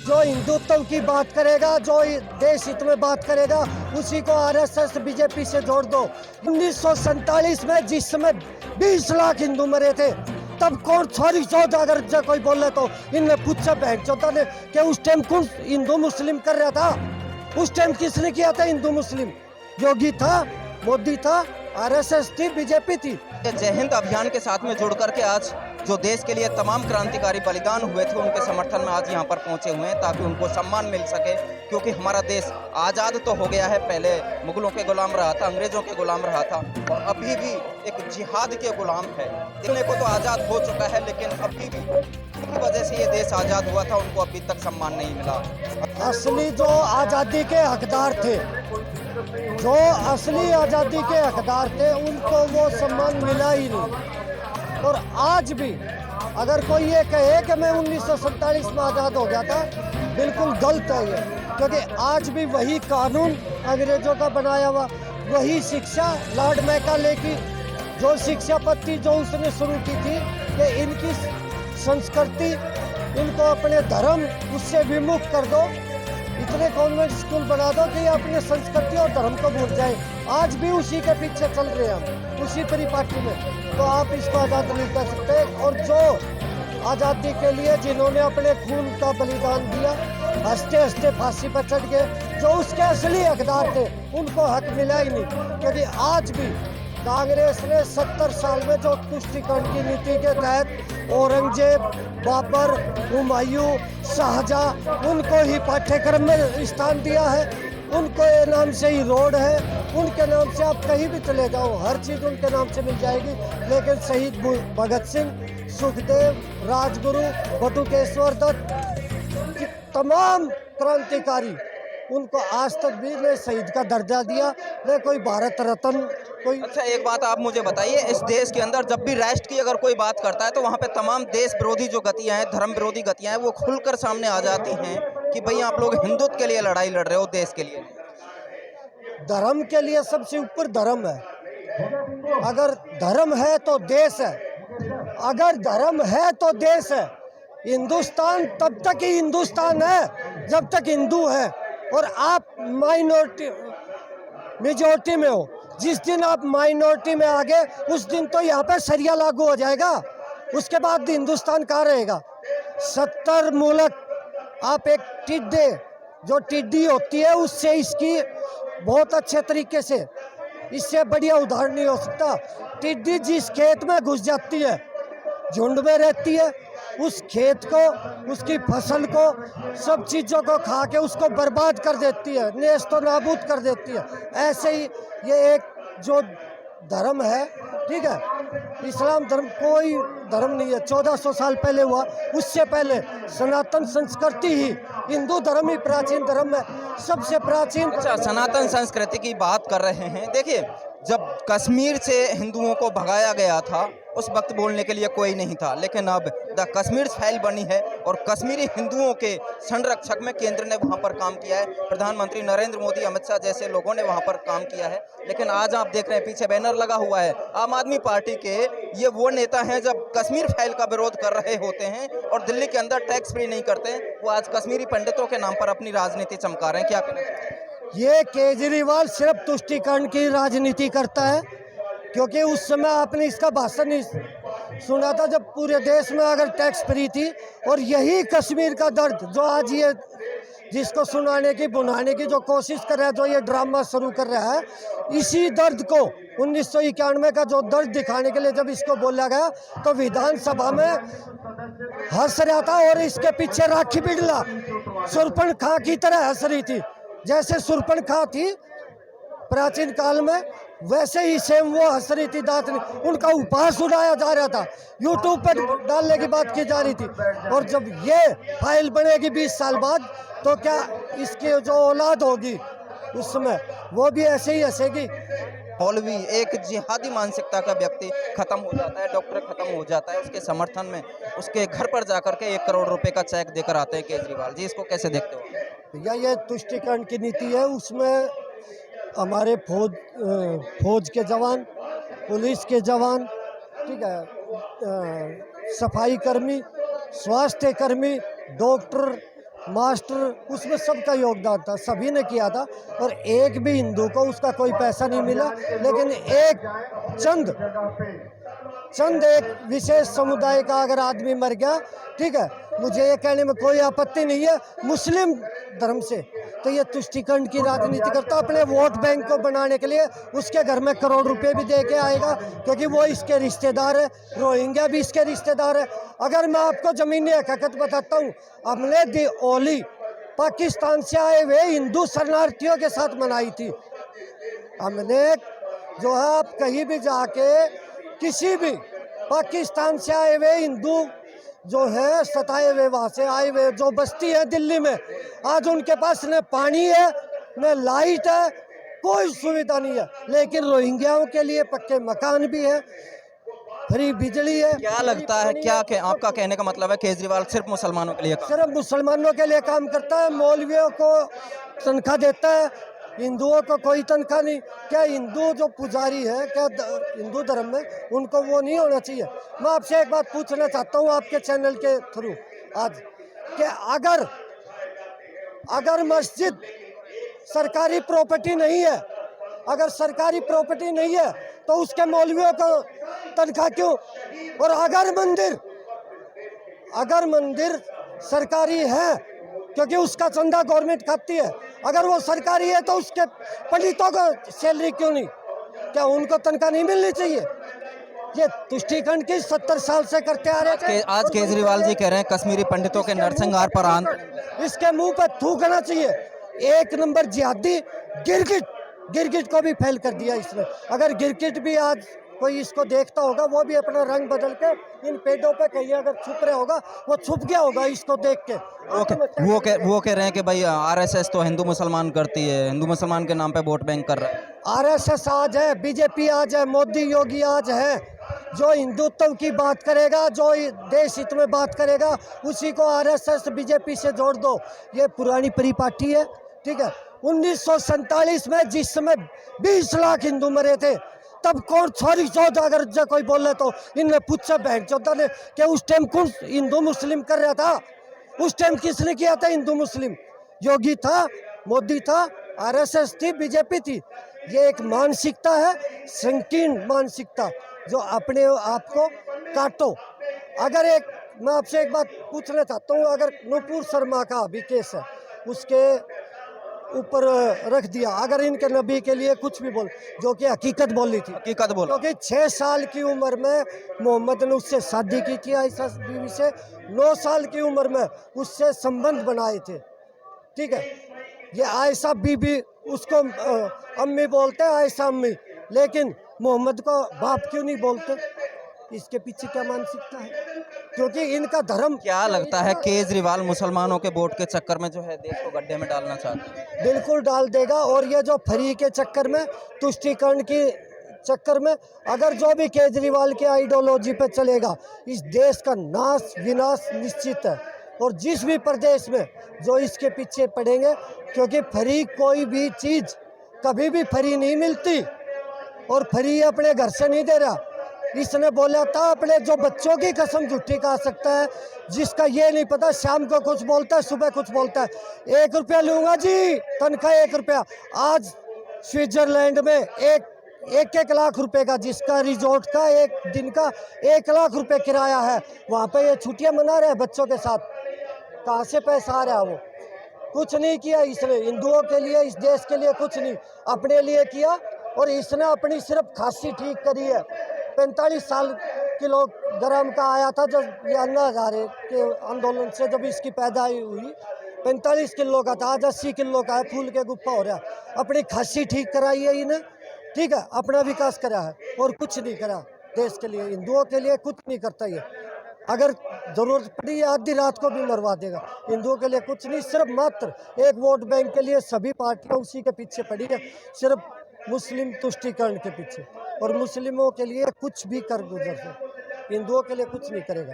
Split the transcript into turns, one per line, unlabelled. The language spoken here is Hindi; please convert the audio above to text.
जो हिंदुत्व की बात करेगा, जो देश हित में बात करेगा, उसी को आरएसएस बीजेपी से जोड़ दो। 1947 में जिस समय 20 लाख हिंदू मरे थे, तब कौन सॉरी चौथ अगर कोई बोले तो इनने पूछा बहन चौथा ने कि उस टाइम कौन हिंदू मुस्लिम कर रहा था? उस टाइम किसने किया था हिंदू मुस्लिम? योगी था, मोदी था, आरएसएस थी, बीजेपी थी।
जय हिंद अभियान के साथ में जुड़ करके आज जो देश के लिए तमाम क्रांतिकारी बलिदान हुए थे उनके समर्थन में आज यहाँ पर पहुंचे हुए हैं ताकि उनको सम्मान मिल सके, क्योंकि हमारा देश आज़ाद तो हो गया है, पहले मुगलों के गुलाम रहा था, अंग्रेजों के गुलाम रहा था और अभी भी एक जिहाद के गुलाम है। देखने को तो आज़ाद हो चुका है, लेकिन अभी भी की वजह से ये देश आज़ाद हुआ था, उनको अभी तक सम्मान नहीं मिला।
असली जो आज़ादी के हकदार थे, जो असली आज़ादी के हकदार थे, उनको वो सम्मान मिला ही नहीं। और आज भी अगर कोई ये कहे कि मैं 1947 में आज़ाद हो गया था, बिल्कुल गलत है ये, क्योंकि आज भी वही कानून अंग्रेजों का बनाया हुआ, वही शिक्षा लॉर्ड मैकाले की जो शिक्षा पद्धति जो उसने शुरू की थी कि इनकी संस्कृति, इनको अपने धर्म उससे विमुख कर दो, इतने कॉन्वेंट स्कूल बना दो कि ये अपने संस्कृति और धर्म को भूल जाए। आज भी उसी के पीछे चल रहे हैं हम, उसी परिपाटी में, तो आप इसको आज़ाद नहीं कर सकते। और जो आज़ादी के लिए जिन्होंने अपने खून का बलिदान दिया, हंसते हंसते फांसी पर चढ़ गए, जो उसके असली हकदार थे, उनको हक मिला ही नहीं। क्योंकि आज भी कांग्रेस ने 70 साल में जो तुष्टीकरण की नीति के तहत औरंगजेब, बाबर, हुमायूं, शाहजहां, उनको ही पाठ्यक्रम में स्थान दिया है, उनको ये नाम से ही रोड है, उनके नाम से आप कहीं भी चले जाओ, हर चीज़ उनके नाम से मिल जाएगी। लेकिन शहीद भगत सिंह, सुखदेव, राजगुरु, बटुकेश्वर दत्त, तमाम क्रांतिकारी, उनको आज तक भी ने शहीद का दर्जा दिया, न कोई भारत रत्न कोई।
अच्छा, एक बात आप मुझे बताइए, इस देश के अंदर जब भी राष्ट्र की अगर कोई बात करता है तो वहाँ पे तमाम देश विरोधी जो गतियाँ हैं, धर्म विरोधी गतियाँ हैं, वो खुलकर सामने आ जाती हैं कि भाई आप लोग हिंदुत्व के लिए लड़ाई लड़ रहे हो, देश के लिए।
धर्म के लिए सबसे ऊपर धर्म है। अगर धर्म है तो देश है, अगर धर्म है तो देश है। हिंदुस्तान तब तक ही हिंदुस्तान है जब तक हिंदू है, और आप माइनॉरिटी मेजॉरिटी में हो। जिस दिन आप माइनॉरिटी में आ गए, उस दिन तो यहाँ पे शरिया लागू हो जाएगा, उसके बाद हिंदुस्तान कहाँ रहेगा? 70 मुल्क, आप एक टिड्डे, जो टिड्डी होती है, उससे इसकी बहुत अच्छे तरीके से, इससे बढ़िया उदाहरण नहीं हो सकता। टिड्डी जिस खेत में घुस जाती है, झुंड में रहती है, उस खेत को, उसकी फसल को, सब चीज़ों को खा के उसको बर्बाद कर देती है, नेस्तो नाबूद कर देती है। ऐसे ही ये एक जो धर्म है, ठीक है, इस्लाम धर्म कोई धर्म नहीं है, 1400 साल पहले हुआ, उससे पहले सनातन संस्कृति ही, हिंदू धर्म ही प्राचीन धर्म है, सबसे प्राचीन।
अच्छा, सनातन संस्कृति की बात कर रहे हैं, देखिए जब कश्मीर से हिंदुओं को भगाया गया था उस वक्त बोलने के लिए कोई नहीं था, लेकिन अब द कश्मीर फाइल बनी है और कश्मीरी हिंदुओं के संरक्षक में केंद्र ने वहां पर काम किया है, प्रधानमंत्री नरेंद्र मोदी, अमित शाह जैसे लोगों ने वहां पर काम किया है। लेकिन आज आप देख रहे हैं पीछे बैनर लगा हुआ है आम आदमी पार्टी के, ये वो नेता हैं जब कश्मीर फाइल का विरोध कर रहे होते हैं और दिल्ली के अंदर टैक्स फ्री नहीं करते, वो आज कश्मीरी पंडितों के नाम पर अपनी राजनीति चमका रहे हैं। क्या कहना चाहिए?
ये केजरीवाल सिर्फ तुष्टीकरण की राजनीति करता है, क्योंकि उस समय आपने इसका भाषण नहीं सुना था जब पूरे देश में अगर टैक्स फ्री थी। और यही कश्मीर का दर्द जो आज ये जिसको सुनाने की बुनाने की जो कोशिश कर रहा है, जो ये ड्रामा शुरू कर रहा है, इसी दर्द को 1991 का जो दर्द दिखाने के लिए जब इसको बोला गया तो विधानसभा में हंस रहा था, और इसके पीछे राखी बिड़ला शूर्पणखा की तरह हंस रही थी। जैसे शूर्पणखा थी प्राचीन काल में, वैसे ही सेम वो हंस रही थी, दांत नहीं, उनका उपहास उड़ाया जा रहा था, यूट्यूब पर डालने की बात की जा रही थी। और जब ये फाइल बनेगी 20 साल बाद, तो क्या इसकी जो औलाद होगी उस समय वो भी ऐसे ही हंसेगी।
मौलवी, एक जिहादी मानसिकता का व्यक्ति खत्म हो जाता है, डॉक्टर खत्म हो जाता है, उसके समर्थन में उसके घर पर जाकर के 1 करोड़ रुपए का चेक देकर आते हैं केजरीवाल जी, इसको कैसे देखते हो?
भैया ये तुष्टीकरण की नीति है, उसमें हमारे फौज के जवान, पुलिस के जवान, ठीक है, सफाई कर्मी, स्वास्थ्य कर्मी, डॉक्टर, मास्टर, उसमें सबका योगदान था, सभी ने किया था। और एक भी हिंदू को उसका कोई पैसा नहीं मिला, लेकिन चंद एक विशेष समुदाय का अगर आदमी मर गया, ठीक है, मुझे ये कहने में कोई आपत्ति नहीं है, मुस्लिम धर्म से, तो ये तुष्टिकंड की राजनीति करता, अपने वोट बैंक को बनाने के लिए उसके घर में करोड़ रुपए भी दे के आएगा, क्योंकि वो इसके रिश्तेदार है, रोहिंग्या भी इसके रिश्तेदार है। अगर मैं आपको ज़मीनी हकीकत बताता हूँ, हमने होली पाकिस्तान से आए हुए हिंदू शरणार्थियों के साथ मनाई थी। हमने जो है, आप कहीं भी जाके किसी भी पाकिस्तान से आए हुए हिंदू जो है, सताए हुए वहाँ से आए हुए जो बस्ती है दिल्ली में, आज उनके पास न पानी है न लाइट है, कोई सुविधा नहीं है, लेकिन रोहिंग्याओं के लिए पक्के मकान भी है, फ्री बिजली है।
क्या लगता है, आपका कहने का मतलब है केजरीवाल सिर्फ मुसलमानों के लिए
सिर्फ मुसलमानों के लिए काम करता है, मौलवियों को तनख्वाह देता है, हिंदुओं को कोई तनख्वाह नहीं। क्या हिंदू जो पुजारी है, क्या हिंदू धर्म में उनको वो नहीं होना चाहिए? मैं आपसे एक बात पूछना चाहता हूँ आपके चैनल के थ्रू आज, कि अगर मस्जिद सरकारी प्रॉपर्टी नहीं है, अगर सरकारी प्रॉपर्टी नहीं है तो उसके मौलवियों को तनख्वाह क्यों? और अगर मंदिर सरकारी है, क्योंकि उसका चंदा गवर्नमेंट खाती है, अगर वो सरकारी है तो उसके पंडितों को सैलरी क्यों नहीं? क्या उनको तनख्वाह नहीं मिलनी चाहिए? ये तुष्टिकंड की 70 साल से करते आ रहे थे।
आज केजरीवाल जी कह रहे हैं कश्मीरी पंडितों के नरसंहार पर
इसके मुंह पर थूकना चाहिए। एक नंबर जिहादी गिरगिट को भी फेल कर दिया इसने। अगर गिरगिट भी आज कोई इसको देखता होगा, वो भी अपना रंग बदल के इन पेड़ों पे कहीं अगर छुप रहा होगा, वो छुप गया होगा इसको देख के।
वो कह रहे हैं कि भाई आरएसएस तो हिंदू मुसलमान करती है, हिंदू मुसलमान के नाम पे वोट बैंक कर रहा है।
आरएसएस आज है, बीजेपी आज है, मोदी योगी आज है। जो हिंदुत्व की बात करेगा, जो देश हित में बात करेगा, उसी को आरएसएस बीजेपी से जोड़ दो। ये पुरानी परिपाटी है, ठीक है। 1947 में जिस समय 20 लाख हिंदू मरे थे, तब कौन छोरी चौथ अगर जो कोई बोले तो इनने पूछा बहन चौथा ने कि उस टाइम कौन हिंदू मुस्लिम कर रहा था? उस टाइम किसने किया था हिंदू मुस्लिम? योगी था, मोदी था, आरएसएस थी, बीजेपी थी। ये एक मानसिकता है, संकीर्ण मानसिकता, जो अपने आप को काटो। अगर मैं आपसे एक बात पूछना चाहता हूँ, अगर नुपुर शर्मा का भी केस है, उसके ऊपर रख दिया, अगर इनके नबी के लिए कुछ भी बोल, जो कि हकीकत बोली थी, क्योंकि 6 साल की उम्र में मोहम्मद ने उससे शादी की थी, आयशा बीवी से। 9 साल की उम्र में उससे संबंध बनाए थे, ठीक है। ये आयशा बीबी, उसको अम्मी बोलते हैं, आयशा अम्मी, लेकिन मोहम्मद को बाप क्यों नहीं बोलते? इसके पीछे क्या मानसिकता है? क्योंकि इनका धर्म। क्या
लगता है केजरीवाल मुसलमानों के वोट के चक्कर में जो है देश को गड्ढे में डालना चाहते हैं?
बिल्कुल डाल देगा। और ये जो फ्री के चक्कर में, तुष्टिकरण के चक्कर में, अगर जो भी केजरीवाल के आइडियोलॉजी पे चलेगा, इस देश का नाश विनाश निश्चित है। और जिस भी प्रदेश में जो इसके पीछे पड़ेंगे, क्योंकि फ्री कोई भी चीज़ कभी भी फ्री नहीं मिलती, और फ्री अपने घर से नहीं दे रहा। इसने बोला था अपने जो बच्चों की कसम झूठी खा सकता है, जिसका ये नहीं पता, शाम को कुछ बोलता है, सुबह कुछ बोलता है। 1 रुपया लूँगा जी, तनख्वाह 1 रुपया। आज स्विट्जरलैंड में एक लाख रुपए का, जिसका रिजॉर्ट का एक दिन का 1 लाख रुपए किराया है, वहाँ पे ये छुट्टियाँ मना रहे हैं बच्चों के साथ। कहाँ से पैसा आ रहा है? वो कुछ नहीं किया इसने हिंदुओं के लिए, इस देश के लिए कुछ नहीं, अपने लिए किया। और इसने अपनी सिर्फ खांसी ठीक करी है। 45 साल किलोग्राम का आया था जब ये अन्ना हजारे के आंदोलन से, जब इसकी पैदाई हुई 45 किलो का था, आज 80 किलो का है, फूल के गुप्पा हो रहा है। अपनी खांसी ठीक कराई है इन्हें, ठीक है, अपना विकास करा है, और कुछ नहीं करा देश के लिए, हिंदुओं के लिए कुछ नहीं करता ये। अगर जरूरत पड़ी आधी रात को भी मरवा देगा, हिंदुओं के लिए कुछ नहीं। सिर्फ मात्र एक वोट बैंक के लिए सभी पार्टियां उसी के पीछे पड़ी है, सिर्फ मुस्लिम तुष्टिकरण के पीछे। और मुस्लिमों के लिए कुछ भी कर गुजर, हिंदुओं के लिए कुछ नहीं करेगा।